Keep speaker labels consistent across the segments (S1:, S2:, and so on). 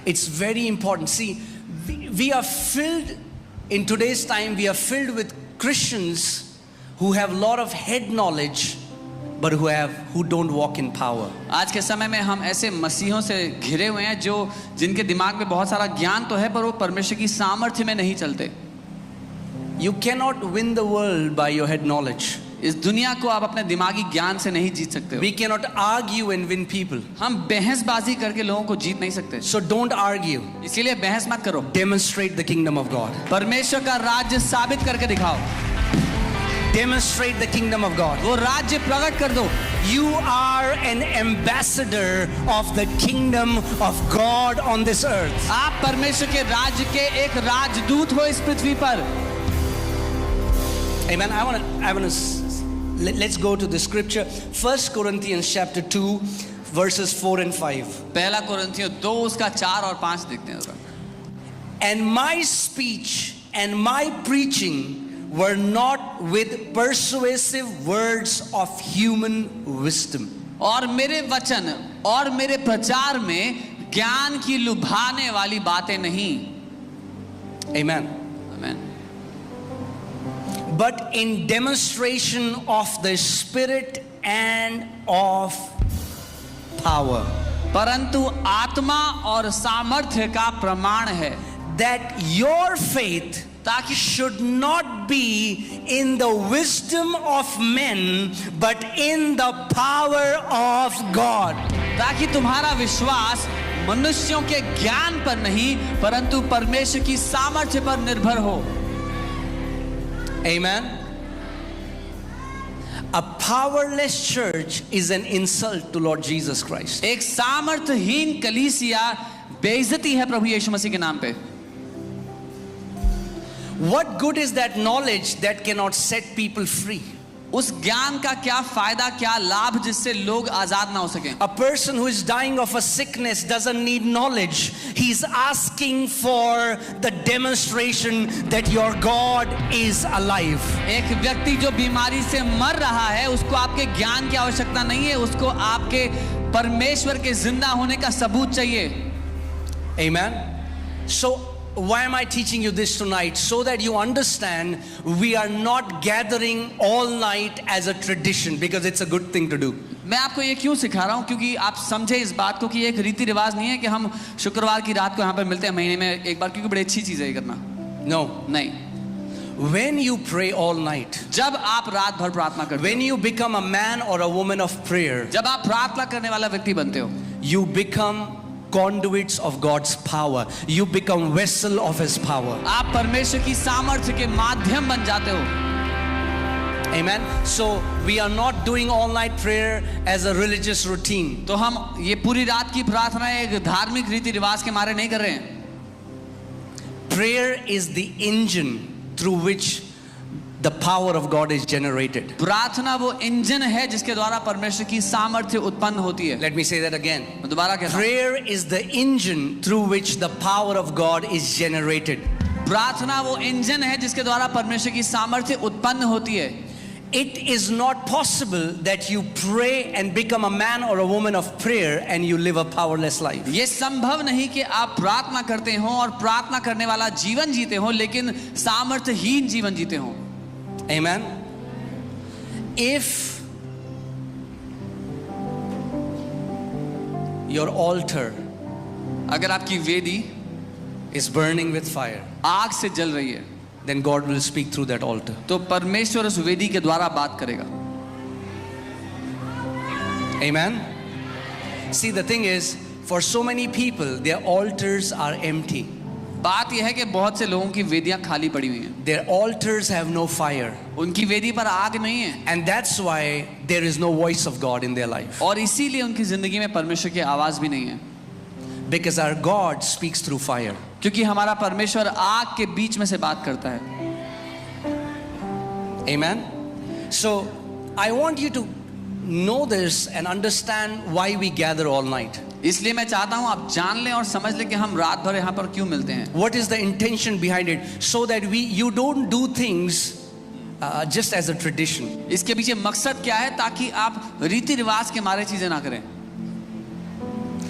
S1: It's very important. See, we are filled, in today's time, we are filled with Christians who have a lot of head knowledge, but who don't walk in power.
S2: आज के समय में हम ऐसे मसीहों से घिरे हुए हैं जो जिनके दिमाग में बहुत सारा ज्ञान तो है पर वो परमेश्वर की सामर्थ्य में नहीं चलते.
S1: You cannot win the world by your head knowledge.
S2: इस दुनिया को आप अपने दिमागी ज्ञान से नहीं जीत सकते हो.
S1: We cannot argue and win people.
S2: हम बहसबाजी करके लोगों को जीत नहीं सकते.
S1: So don't argue.
S2: इसीलिए बहस मत करो.
S1: Demonstrate the kingdom of God.
S2: परमेश्वर का राज्य साबित करके दिखाओ.
S1: Demonstrate the kingdom of God.
S2: वो राज्य प्रकट कर दो.
S1: You are an ambassador of the kingdom of God on this earth.
S2: आप परमेश्वर के राज्य के एक राजदूत हो इस पृथ्वी पर.
S1: Amen. I want to let's go to the scripture. 1 Corinthians chapter 2 verses 4 and 5.
S2: पहला कोरिन्थियों 2 उसका 4 और 5 देखते हैं.
S1: And my speech and my preaching were not with persuasive words of human wisdom.
S2: और मेरे वचन और मेरे प्रचार में ज्ञान की लुभाने वाली बातें नहीं.
S1: Amen.
S2: Amen.
S1: But in demonstration of the Spirit and of power.
S2: परंतु आत्मा और सामर्थ्य का प्रमाण है.
S1: That your faith
S2: ताकि
S1: should not be in the wisdom of men, but in the power of God.
S2: ताकि तुम्हारा विश्वास मनुष्यों के ज्ञान पर नहीं परंतु परमेश्वर की सामर्थ्य पर निर्भर हो.
S1: Amen. A powerless church is an insult to Lord Jesus Christ.
S2: एक सामर्थ्यहीन कलीसिया बेइज्जती है प्रभु यीशु मसीह के नाम पे.
S1: What good is that knowledge that cannot set people free?
S2: उस ज्ञान का क्या फायदा क्या लाभ जिससे लोग आजाद ना हो सकें.
S1: A person who is dying of a sickness doesn't need knowledge. He's asking for the demonstration that your God is alive.
S2: एक व्यक्ति जो बीमारी से मर रहा है उसको आपके ज्ञान की आवश्यकता नहीं है. उसको आपके परमेश्वर के जिंदा होने का सबूत चाहिए.
S1: Amen. So why am I teaching you this tonight? So that you understand we are not gathering all night as a tradition, because it's a good thing to do.
S2: मैं आपको ये क्यों सिखा रहा हूँ क्योंकि आप समझे इस बात को कि ये एक रीति रिवाज नहीं है कि हम शुक्रवार की रात को यहाँ पर मिलते हैं महीने में एक बार, क्योंकि बड़ी अच्छी चीज़ है ये करना.
S1: No.
S2: नहीं.
S1: When you pray all night,
S2: जब आप रात भर प्रार्थना करते
S1: when you become a man or a woman of prayer,
S2: जब आप प्रार्थना करने वाला व्यक्ति बनते हो,
S1: you become conduits of God's power. You become vessel of His power.
S2: आप परमेश्वर की सामर्थ्य के माध्यम बन जाते हो.
S1: Amen. So we are not doing all night prayer as a religious routine.
S2: तो हम ये पूरी रात की प्रार्थना एक धार्मिक रीति रिवाज के मारे नहीं कर रहे हैं.
S1: Prayer is the engine through which the power of God is generated.
S2: प्रार्थना वो इंजन है जिसके द्वारा परमेश्वर की सामर्थ्य उत्पन्न होती है.
S1: Let me say that again.
S2: मैं दोबारा कहता हूँ.
S1: Prayer is the engine through which the power of God is generated.
S2: प्रार्थना वो इंजन है जिसके द्वारा परमेश्वर की सामर्थ्य उत्पन्न होती है.
S1: It is not possible that you pray and become a man or a woman of prayer and you live a powerless life.
S2: ये संभव नहीं कि आप प्रार्थना करते हो और प्रार्थना करने वाला जीवन जीते हो लेकिन सामर्थ्यहीन जीवन जीते हो.
S1: Amen. If your altar
S2: अगर आपकी वेदी
S1: is burning with fire,
S2: आग से जल रही है,
S1: then God will speak through that altar.
S2: तो परमेश्वर उस वेदी के द्वारा बात करेगा.
S1: Amen. See, the thing is, for so many people, their altars are empty.
S2: बात यह है कि बहुत से लोगों की वेदियां खाली पड़ी हुई हैं.
S1: Their altars have no fire.
S2: उनकी वेदी पर आग नहीं है.
S1: And that's why there is no voice of God in their life.
S2: और इसीलिए उनकी जिंदगी में परमेश्वर की आवाज भी नहीं है.
S1: Because our God speaks through fire.
S2: क्योंकि हमारा परमेश्वर आग के बीच में से बात करता है.
S1: Amen. So I want you to know this and understand why we gather all night.
S2: इसलिए मैं चाहता हूं आप जान लें और समझ लें कि हम रात भर यहाँ पर क्यों मिलते हैं.
S1: What is the intention behind it? So that you don't do things just as a tradition.
S2: इसके पीछे मकसद क्या है ताकि आप रीति रिवाज के मारे चीजें ना करें.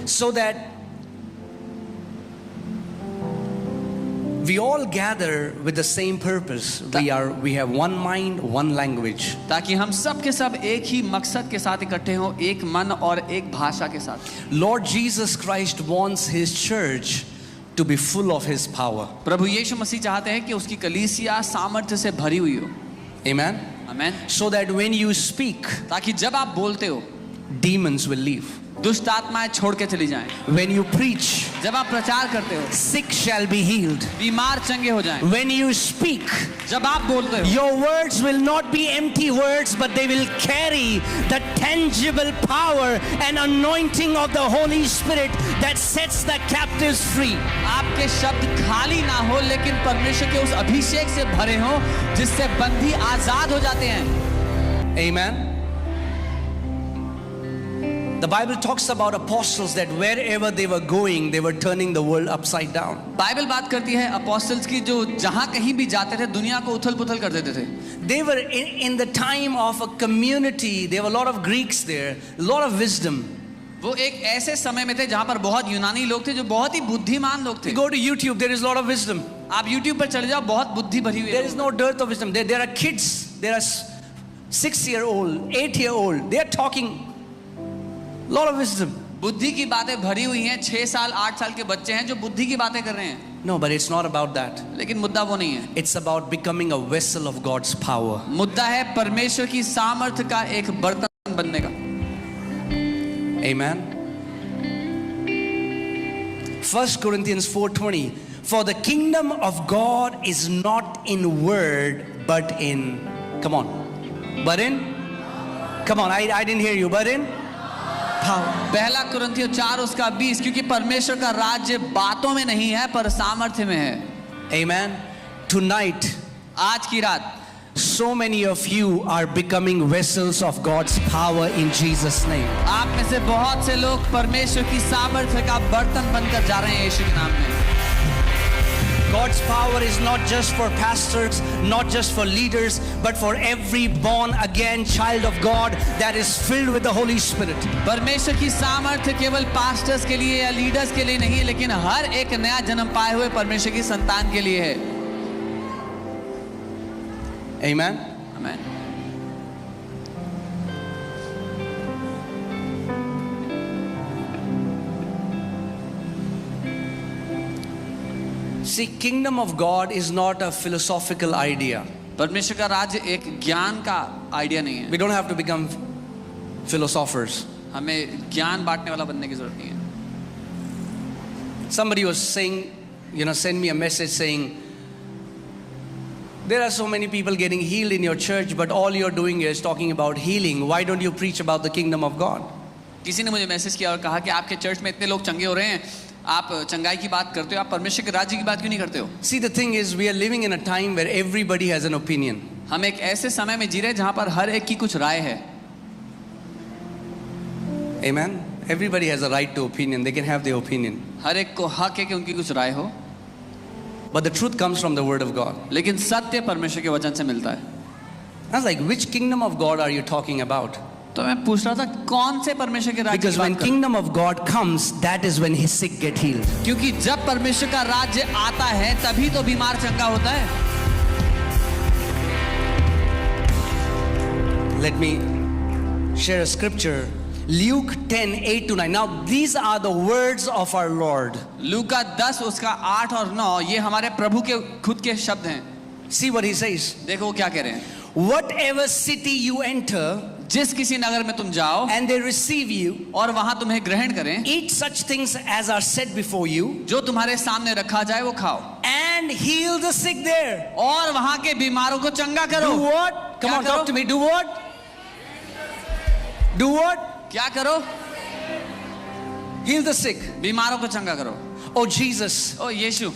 S1: So that we all gather with the same purpose. We have one mind, one language.
S2: ताकि हम सब के सब एक ही मकसद के साथ इकट्ठे हों, एक मन और एक भाषा के साथ।
S1: Lord Jesus Christ wants his church to be full of his power.
S2: प्रभु यीशु मसीह चाहते हैं कि उसकी कलीसिया सामर्थ्य से भरी हुई हो।
S1: Amen.
S2: Amen.
S1: So that when you speak,
S2: ताकि जब आप बोलते हो
S1: demons will leave.
S2: दुष्ट आत्माएं छोड़ के चली जाएं।
S1: When you preach,
S2: जब आप प्रचार करते हो
S1: sick shall be healed.
S2: बीमार चंगे हो जाएं।
S1: When you speak,
S2: जब आप बोलते हो
S1: your words will not be empty words, but they will carry the tangible power and anointing of the Holy Spirit that sets the captives free.
S2: आपके शब्द खाली ना हो, लेकिन परमेश्वर के उस अभिषेक से भरे हो जिससे बंदी आजाद हो जाते हैं।
S1: Amen. The Bible talks about apostles that wherever they were going, they were turning the world upside down.
S2: Bible बात करती है अपोस्टल्स की, जो जहां कहीं भी जाते थे दुनिया को उथल-पुथल कर देते थे।
S1: They were in the time of a community. There were a lot of Greeks there, a lot of wisdom.
S2: वो एक ऐसे समय में थे जहां पर बहुत यूनानी लोग थे जो बहुत ही बुद्धिमान लोग थे।
S1: You go to YouTube, there is a lot of wisdom.
S2: आप YouTube पर चले जाओ, बहुत बुद्धि भरी हुई
S1: There
S2: है।
S1: is no dearth of wisdom. There are kids. There are 6-year-old, 8-year-old. They are talking a lot of wisdom.
S2: बुद्धि की बातें भरी हुई हैं। 6 साल 8 साल के बच्चे हैं जो बुद्धि की बातें कर रहे हैं।
S1: No, but it's not about that.
S2: लेकिन मुद्दा वो नहीं है।
S1: It's about becoming a vessel of God's power.
S2: मुद्दा है परमेश्वर की सामर्थ्य का एक बर्तन बनने का।
S1: Amen. 1 Corinthians 4:20. For the kingdom of God is not in word, but in, come on, but in, come on, I didn't hear you, but in power.
S2: पहला कुरिन्थियों 4:20, क्योंकि परमेश्वर का राज्य बातों में नहीं है पर सामर्थ्य में है।
S1: Amen. Tonight,
S2: आज की रात
S1: so many of you are becoming vessels of God's power in Jesus' name.
S2: आप में से बहुत से लोग परमेश्वर की सामर्थ्य का बर्तन बनकर जा रहे हैं यीशु के नाम में।
S1: God's power is not just for pastors, not just for leaders, but for every born again child of God that is filled with the Holy Spirit.
S2: परमेश्वर की सामर्थ्य केवल पास्टर्स के लिए या लीडर्स के लिए नहीं है, लेकिन हर एक नया जन्म पाए हुए परमेश्वर की संतान के लिए है।
S1: Amen.
S2: Amen.
S1: See, kingdom of God is not a philosophical idea.
S2: परमेश्वर का राज्य एक ज्ञान का आइडिया नहीं है।
S1: We don't have to become philosophers.
S2: हमें ज्ञान बांटने वाला बनने की जरूरत नहीं है।
S1: Somebody was saying, send me a message saying, there are so many people getting healed in your church, but all you're doing is talking about healing. Why don't you preach about the kingdom of God?
S2: किसी ने मुझे message किया और कहा कि आपके church में इतने लोग चंगे हो रहे हैं, आप चंगाई की बात करते हो, आप परमेश्वर के राज्य की बात क्यों नहीं करते हो?
S1: See, the thing is, we are living in a time where everybody has an opinion.
S2: हम एक ऐसे समय में जी रहे हैं जहां पर हर एक की कुछ राय है।
S1: Amen. Everybody has a right to opinion. They can have their opinion.
S2: हर एक को हक है कि उनकी कुछ राय हो,
S1: But the truth comes from the word of God.
S2: लेकिन सत्य परमेश्वर के वचन से मिलता है।
S1: I was like, which kingdom of God are you talking about?
S2: तो मैं पूछ रहा था कौन से परमेश्वर के राज्य की
S1: Because when
S2: बात कर?
S1: kingdom of God comes, that is when his sick get healed.
S2: क्योंकि जब परमेश्वर का राज्य आता है तभी तो बीमार चंगा होता है।
S1: Let me share a scripture. Luke 10:8-9. Now these are the words of our Lord.
S2: लूका 10 उसका 8 और 9 ये हमारे प्रभु के खुद के शब्द हैं।
S1: See what he says.
S2: देखो वो क्या कह रहे हैं।
S1: Whatever city you enter,
S2: जिस किसी नगर में तुम जाओ
S1: and they receive you,
S2: और वहां तुम्हें ग्रहण करें,
S1: eat such things as are set before you,
S2: जो तुम्हारे सामने रखा जाए वो खाओ,
S1: and heal the sick there.
S2: और वहां के बीमारों को चंगा करो।
S1: Do what? Come on,
S2: क्या
S1: talk to me. Do what? Do what?
S2: क्या करो?
S1: Heal the sick.
S2: बीमारों को चंगा करो।
S1: Oh Jesus,
S2: O Yeshu,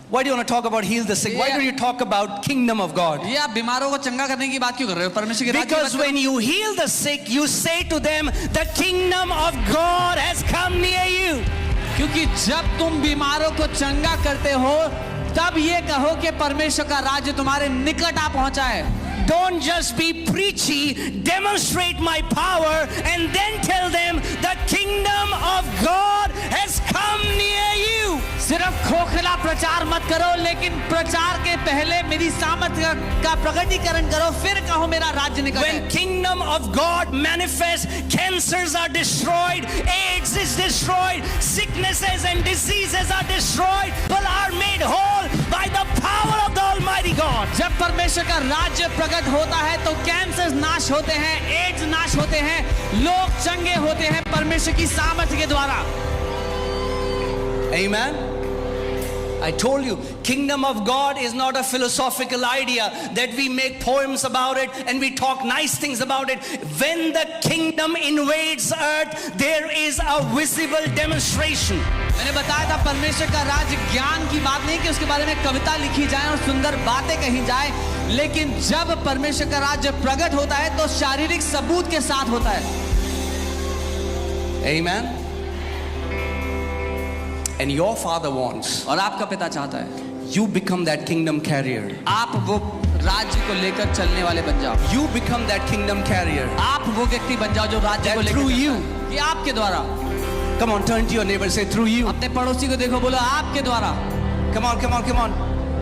S1: why do you want to talk about heal the sick? Why
S2: Yeah.
S1: don't you talk about kingdom of God?
S2: ये आप बीमारों को चंगा करने की बात क्यों कर रहे हो? परमेश्वर की राज्य की बात
S1: Because
S2: करो।
S1: when you heal the sick, you say to them, the kingdom of God has come near you.
S2: क्योंकि जब तुम बीमारों को चंगा करते हो तब ये कहो कि परमेश्वर का राज्य तुम्हारे निकट आ पहुंचा है।
S1: Don't just be preachy, demonstrate my power, and then tell them the kingdom of God has come near you.
S2: सिर्फ खोखला प्रचार मत करो, लेकिन प्रचार के पहले मेरी सामर्थ्य का प्रकटीकरण करो, फिर कहो मेरा राज्य निकट है।
S1: When kingdom of God manifests, cancers are destroyed, AIDS is destroyed, sicknesses and diseases are destroyed, but are made whole by the power of the Almighty God.
S2: जब परमेश्वर का राज्य प्रकट होता है तो कैंसर नाश होते हैं, एड्स नाश होते हैं, लोग चंगे होते हैं परमेश्वर की सामर्थ्य के द्वारा।
S1: Amen. I told you, kingdom of God is not a philosophical idea that we make poems about it and we talk nice things about it. When the kingdom invades earth, there is a visible demonstration.
S2: मैंने बताया था परमेश्वर का राज्य ज्ञान की बात नहीं कि उसके बारे में कविता लिखी जाए और सुंदर बातें कही जाए, लेकिन जब परमेश्वर का राज्य प्रकट होता है तो शारीरिक सबूत के साथ होता है।
S1: Amen. And your father wants
S2: और आपका पिता चाहता है
S1: you become that kingdom carrier.
S2: आप वो राज्य को लेकर चलने वाले बन जाओ।
S1: You become that kingdom carrier.
S2: आप वो व्यक्ति बन जाओ जो राज्य को
S1: That
S2: लेकर
S1: through
S2: चलता
S1: you.
S2: है। कि आपके द्वारा।
S1: Come on, turn to your neighbor, say through you.
S2: अपने पड़ोसी को देखो, बोलो आपके द्वारा।
S1: Come on, come on, come on.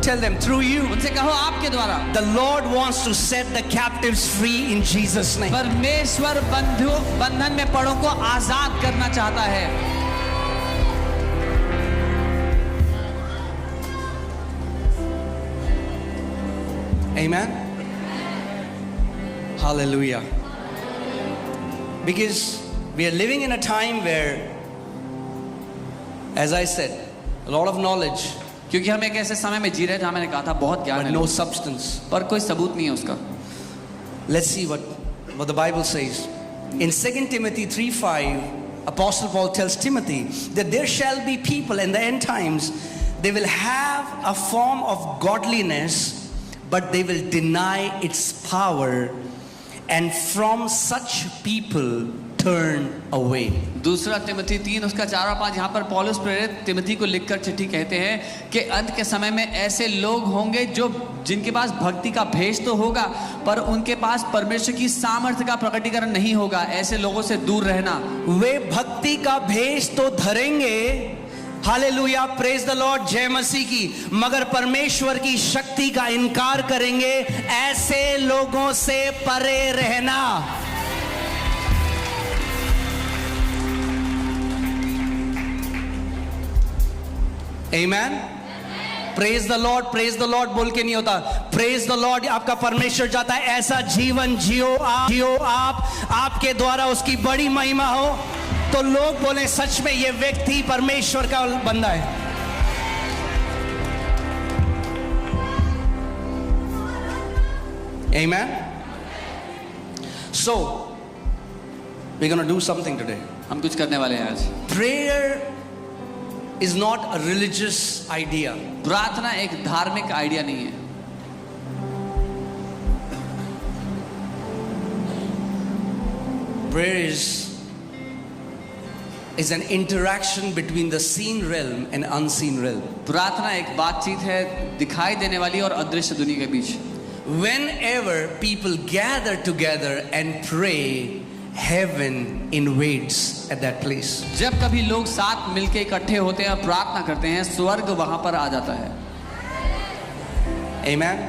S1: Tell them through you.
S2: उनसे कहो आपके द्वारा।
S1: The Lord wants to set the captives free in Jesus' name.
S2: परमेश्वर बंधन में पड़ों को आजाद करना चाहता है।
S1: Amen. Hallelujah. Because we are living in a time where, as I said, a lot of knowledge,
S2: क्योंकि हम एक ऐसे समय में जी रहे हैं जहां मैंने कहा था बहुत ज्ञान
S1: but
S2: है,
S1: no substance.
S2: पर कोई सबूत नहीं है उसका।
S1: Let's see what the Bible says. In 2 Timothy 3:5, Apostle Paul tells Timothy that there shall be people in the end times, they will have a form of godliness, but they will deny its power, and from such people turn away.
S2: दूसरा तिमोथी 3 उसका 4 और 5 यहाँ पर पौलुस प्रेरित तिमोथी को लिखकर चिट्ठी कहते हैं कि अंत के समय में ऐसे लोग होंगे जो जिनके पास भक्ति का भेष तो होगा पर उनके पास परमेश्वर की सामर्थ्य का प्रकटीकरण नहीं होगा। ऐसे लोगों से दूर रहना।
S1: वे भक्ति का भेष तो धरेंगे, हालेलुया, प्रेज द लॉर्ड, जय मसीह की, मगर परमेश्वर की शक्ति का इनकार करेंगे। ऐसे लोगों से परे रहना। Amen. प्रेज द लॉर्ड बोल के नहीं होता, प्रेज द लॉर्ड आपका परमेश्वर चाहता है ऐसा जीवन जियो आप, आपके द्वारा उसकी बड़ी महिमा हो, तो लोग बोले सच में ये व्यक्ति परमेश्वर का बंदा है। Amen. So we're going to do something today.
S2: हम कुछ करने वाले हैं आज।
S1: Prayer is not a religious idea.
S2: प्रार्थना एक धार्मिक आइडिया नहीं है।
S1: Prayer is an interaction between the seen realm and unseen realm.
S2: प्रार्थना एक बातचीत है दिखाई देने वाली और अदृश्य दुनिया के बीच।
S1: Whenever people gather together and pray, heaven invades at that place.
S2: जब कभी लोग साथ मिलके इकट्ठे होते हैं और प्रार्थना करते हैं, स्वर्ग वहां पर आ जाता है।
S1: Amen.